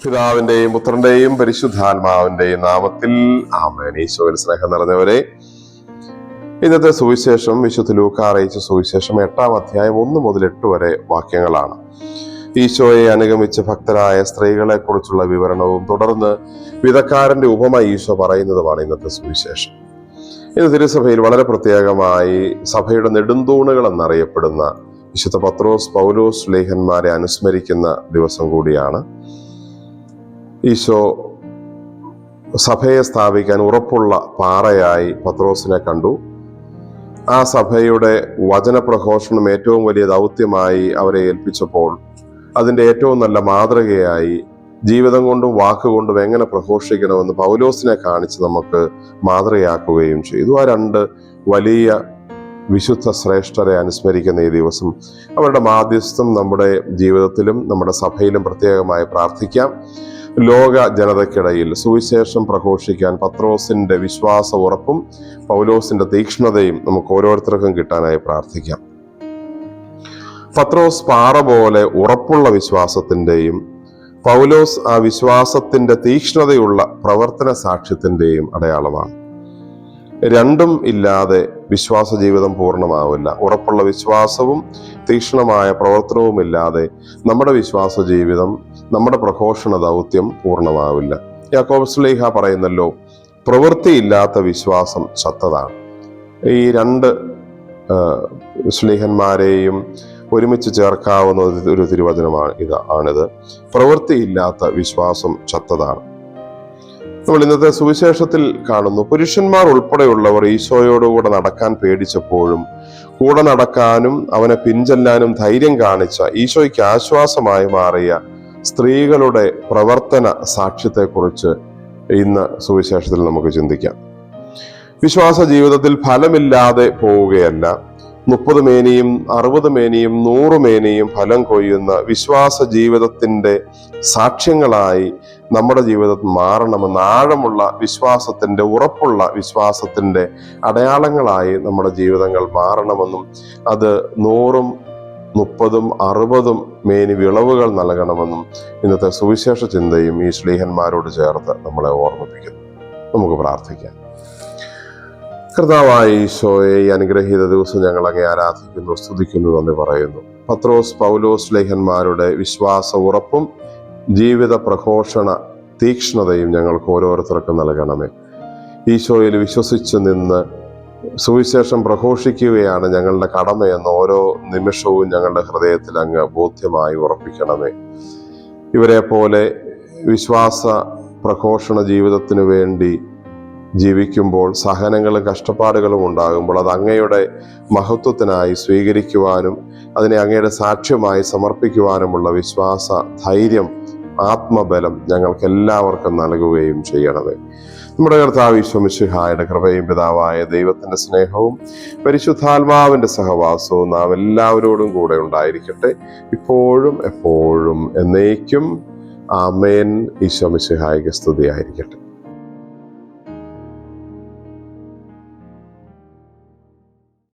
പിതാവിന്റെയും പുത്രന്റെയും പരിശുദ്ധാത്മാവിന്റെയും നാമത്തിൽ ആമേൻ. ഈശോയിൽ സ്നേഹം നിറഞ്ഞവരെ, ഇന്നത്തെ സുവിശേഷം വിശുദ്ധ ലൂക്കാ അറിയിച്ച സുവിശേഷം 8-ാം അധ്യായം 1 മുതൽ 8 വരെ വാക്യങ്ങളാണ്. ഈശോയെ അനുഗമിച്ച ഭക്തരായ സ്ത്രീകളെ കുറിച്ചുള്ള വിവരണവും തുടർന്ന് വിധക്കാരന്റെ ഉപമ ഈശോ പറയുന്നതുമാണ് ഇന്നത്തെ സുവിശേഷം. ഇന്ന് തിരുസഭയിൽ വളരെ പ്രത്യേകമായി സഭയുടെ നെടുന്തൂണുകൾ എന്നറിയപ്പെടുന്ന വിശുദ്ധ പത്രോസ്, പൗലോസ് ശ്ലീഹന്മാരെ അനുസ്മരിക്കുന്ന ദിവസം കൂടിയാണ്. ഈശോ സഭയെ സ്ഥാപിക്കാൻ ഉറപ്പുള്ള പാറയായി പത്രോസിനെ കണ്ടു. ആ സഭയുടെ വചനപ്രഘോഷണം ഏറ്റവും വലിയ ദൗത്യമായി അവരെ ഏൽപ്പിച്ചപ്പോൾ അതിൻ്റെ ഏറ്റവും നല്ല മാതൃകയായി ജീവിതം കൊണ്ടും വാക്കുകൊണ്ടും എങ്ങനെ പ്രഘോഷിക്കണമെന്ന് പൗലോസിനെ കാണിച്ച് നമുക്ക് മാതൃകയാക്കുകയും ചെയ്തു. ആ രണ്ട് വലിയ വിശുദ്ധ ശ്രേഷ്ഠരെ അനുസ്മരിക്കുന്ന ഈ ദിവസം അവരുടെ മാധ്യസ്ഥം നമ്മുടെ ജീവിതത്തിലും നമ്മുടെ സഭയിലും പ്രത്യേകമായി പ്രാർത്ഥിക്കാം. ലോക ജനതയ്ക്കിടയിൽ സുവിശേഷം പ്രഘോഷിക്കാൻ പത്രോസിന്റെ വിശ്വാസ ഉറപ്പും പൗലോസിന്റെ തീക്ഷ്ണതയും നമുക്ക് ഓരോരുത്തർക്കും കിട്ടാനായി പ്രാർത്ഥിക്കാം. പത്രോസ് പാറ പോലെ ഉറപ്പുള്ള വിശ്വാസത്തിന്റെയും പൗലോസ് ആ വിശ്വാസത്തിന്റെ തീക്ഷ്ണതയുള്ള പ്രവർത്തന സാക്ഷ്യത്തിന്റെയും അടയാളമാണ്. രണ്ടും ഇല്ലാതെ വിശ്വാസ ജീവിതം പൂർണ്ണമാവില്ല. ഉറപ്പുള്ള വിശ്വാസവും തീക്ഷ്ണമായ പ്രവർത്തനവും ഇല്ലാതെ നമ്മുടെ വിശ്വാസ ജീവിതം, നമ്മുടെ പ്രഘോഷണ ദൗത്യം പൂർണ്ണമാവില്ല. യാക്കോബ് ശ്ലീഹ പറയുന്നല്ലോ, പ്രവൃത്തിയില്ലാത്ത വിശ്വാസം ചത്തതാണ്. ഈ രണ്ട് ശ്ലീഹന്മാരെയും ഒരുമിച്ച് ചേർക്കാവുന്ന ഒരു തിരുവചനമാണിത്. പ്രവൃത്തിയില്ലാത്ത വിശ്വാസം ചത്തതാണ്. നമ്മൾ ഇന്നത്തെ സുവിശേഷത്തിൽ കാണുന്നു, പുരുഷന്മാർ ഉൾപ്പെടെയുള്ളവർ ഈശോയോടുകൂടെ നടക്കാൻ പേടിച്ചപ്പോഴും കൂടെ നടക്കാനും അവനെ പിൻചെല്ലാനും ധൈര്യം കാണിച്ച, ഈശോയ്ക്ക് ആശ്വാസമായി മാറിയ സ്ത്രീകളുടെ പ്രവർത്തന സാക്ഷ്യത്തെക്കുറിച്ച് ഇന്ന് സുവിശേഷത്തിൽ നമുക്ക് ചിന്തിക്കാം. വിശ്വാസ ജീവിതത്തിൽ ഫലമില്ലാതെ പോവുകയല്ല, 30 മേനിയും 60 മേനിയും 100 മേനിയും ഫലം കൊയ്യുന്ന വിശ്വാസ ജീവിതത്തിന്റെ സാക്ഷ്യങ്ങളായി നമ്മുടെ ജീവിതത്തിൽ മാറണമെന്ന്, ആഴമുള്ള വിശ്വാസത്തിന്റെ, ഉറപ്പുള്ള വിശ്വാസത്തിന്റെ അടയാളങ്ങളായി നമ്മുടെ ജീവിതങ്ങൾ മാറണമെന്നും അത് 100, 30, 60 മേനി വിളവുകൾ നൽകണമെന്നും ഇന്നത്തെ സുവിശേഷ ചിന്തയും ഈ ശ്ലീഹന്മാരോട് ചേർത്ത് നമ്മളെ ഓർമ്മിപ്പിക്കുന്നു. നമുക്ക് പ്രാർത്ഥിക്കാം. കർത്താവായ ഈശോയെ, ഈ അനുഗ്രഹീത ദിവസം ഞങ്ങൾ അങ്ങേ ആരാധിക്കുന്നു, സ്തുതിക്കുന്നു, നന്ദി പറയുന്നു. പത്രോസ്, പൗലോസ് ശ്ലീഹന്മാരുടെ വിശ്വാസ ഉറപ്പും ജീവിത പ്രഘോഷണ തീക്ഷ്ണതയും ഞങ്ങൾക്ക് ഓരോരുത്തർക്കും നൽകണമേ. ഈശോയിൽ വിശ്വസിച്ച് നിന്ന് സുവിശേഷം പ്രഘോഷിക്കുകയാണ് ഞങ്ങളുടെ കടമയെന്ന് ഓരോ നിമിഷവും ഞങ്ങളുടെ ഹൃദയത്തിൽ അങ്ങ് ബോധ്യമായി ഉറപ്പിക്കണമേ. ഇവരെ പോലെ വിശ്വാസ പ്രഘോഷണ ജീവിതത്തിനു വേണ്ടി ജീവിക്കുമ്പോൾ സഹനങ്ങളും കഷ്ടപ്പാടുകളും ഉണ്ടാകുമ്പോൾ അത് അങ്ങയുടെ മഹത്വത്തിനായി സ്വീകരിക്കുവാനും അതിനെ അങ്ങയുടെ സാക്ഷ്യമായി സമർപ്പിക്കുവാനുമുള്ള വിശ്വാസ ധൈര്യം, ആത്മബലം ഞങ്ങൾക്ക് എല്ലാവർക്കും നൽകുകയും ചെയ്യണമേ. നമ്മുടെ കർത്താവ് ഈശോ മിശിഹായുടെ കൃപയും പിതാവായ ദൈവത്തിന്റെ സ്നേഹവും പരിശുദ്ധാത്മാവിന്റെ സഹവാസവും നാം എല്ലാവരോടും കൂടെ ഉണ്ടായിരിക്കട്ടെ, ഇപ്പോഴും എപ്പോഴും എന്നേക്കും. ആമേൻ. ഈശോ മിശിഹായ്ക്ക് സ്തുതിയായിരിക്കട്ടെ.